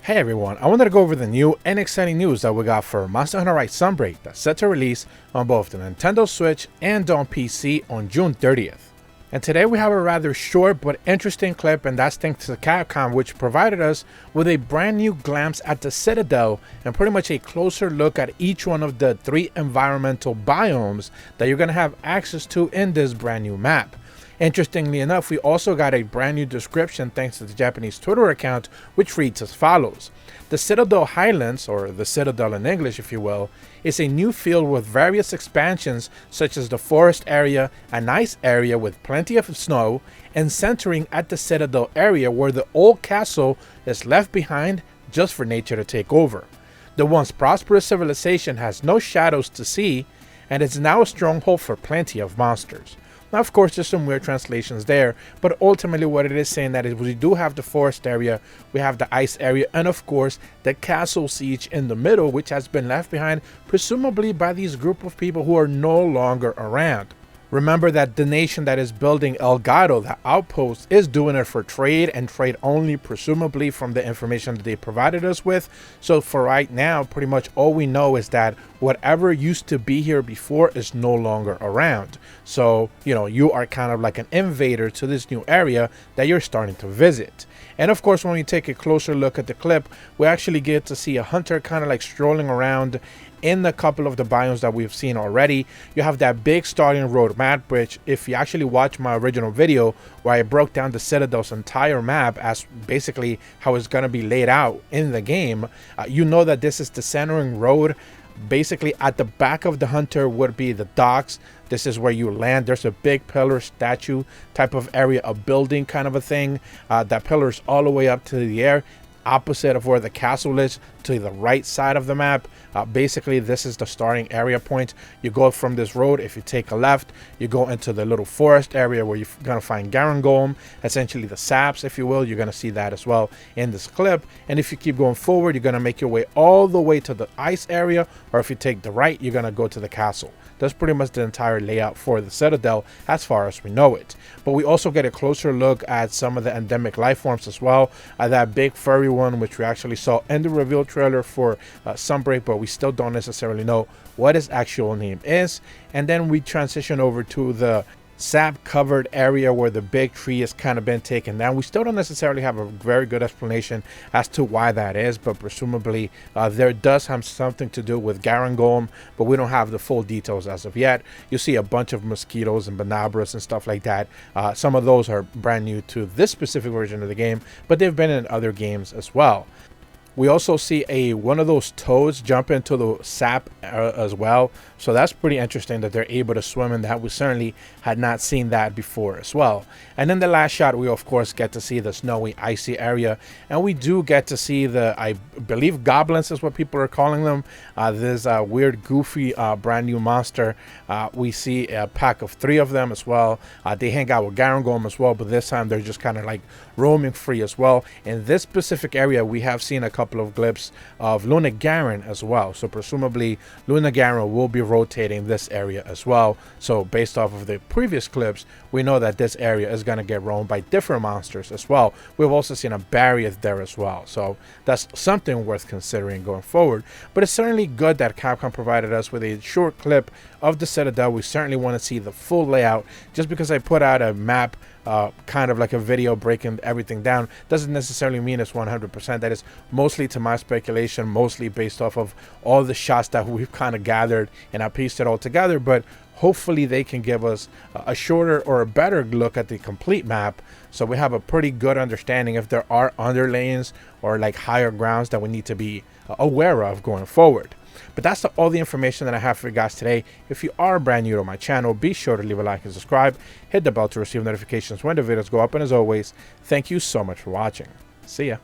Hey everyone, I wanted to go over the new and exciting news that we got for Monster Hunter Rise Sunbreak that's set to release on both the Nintendo Switch and on PC on June 30th. And today we have a rather short but interesting clip, and that's thanks to Capcom, which provided us with a brand new glimpse at the Citadel and pretty much a closer look at each one of the 3 environmental biomes that you're going to have access to in this brand new map. Interestingly enough, we also got a brand new description thanks to the Japanese Twitter account, which reads as follows. The Citadel Highlands, or the Citadel in English if you will, is a new field with various expansions such as the forest area, a nice area with plenty of snow, and centering at the Citadel area where the old castle is left behind just for nature to take over. The once prosperous civilization has no shadows to see, and is now a stronghold for plenty of monsters. Now, of course, there's some weird translations there, but ultimately what it is saying that is we do have the forest area, we have the ice area, and of course, the castle siege in the middle, which has been left behind, presumably by these group of people who are no longer around. Remember that the nation that is building Elgato, the outpost, is doing it for trade and trade only, presumably from the information that they provided us with. So for right now, pretty much all we know is that whatever used to be here before is no longer around. So, you are kind of like an invader to this new area that you're starting to visit. And of course, when we take a closer look at the clip, we actually get to see a hunter kind of like strolling around in a couple of the biomes that we've seen already. You have that big starting road map, which if you actually watch my original video where I broke down the Citadel's entire map as basically how it's going to be laid out in the game, you know that this is the centering road. Basically at the back of the hunter would be the docks. This is where you land. There's a big pillar statue type of area, a building kind of a thing. That pillar is all the way up to the air, opposite of where the castle is, to the right side of the map. Basically, this is the starting area point. You go from this road. If you take a left, you go into the little forest area where you're going to find Garangolm, essentially the saps, if you will. You're going to see that as well in this clip. And if you keep going forward, you're going to make your way all the way to the ice area, or if you take the right, you're going to go to the castle. That's pretty much the entire layout for the Citadel as far as we know it. But we also get a closer look at some of the endemic life forms as well. That big furry one, which we actually saw in the reveal trailer for Sunbreak, but we still don't necessarily know what his actual name is. And then we transition over to the sap covered area where the big tree has kind of been taken down. We still don't necessarily have a very good explanation as to why that is, but presumably there does have something to do with Garangolm, but we don't have the full details as of yet. You see a bunch of mosquitoes and bonabras and stuff like that. Some of those are brand new to this specific version of the game, but they've been in other games as well. We also see one of those toads jump into the sap as well. So that's pretty interesting that they're able to swim in that. We certainly had not seen that before as well. And then the last shot, we of course get to see the snowy, icy area. And we do get to see I believe goblins is what people are calling them. This weird, goofy, brand new monster. We see a pack of 3 of them as well. They hang out with Garangolm as well, but this time they're just kind of like roaming free as well. In this specific area, we have seen a couple of glimpses of Lunagaron as well. So presumably Lunagaron will be rotating this area as well. So based off of the previous clips, we know that this area is going to get roamed by different monsters as well. We've also seen a barrier there as well. So that's something worth considering going forward. But it's certainly good that Capcom provided us with a short clip of the Citadel. We certainly want to see the full layout. Just because I put out a map, kind of like a video breaking everything down, doesn't necessarily mean it's 100%. That is mostly to my speculation, mostly based off of all the shots that we've kind of gathered and I pieced it all together. But hopefully they can give us a shorter or a better look at the complete map, so we have a pretty good understanding if there are underlanes or like higher grounds that we need to be aware of going forward. But that's all the information that I have for you guys today. If you are brand new to my channel, be sure to leave a like and subscribe. Hit the bell to receive notifications when the videos go up. And as always, thank you so much for watching. See ya.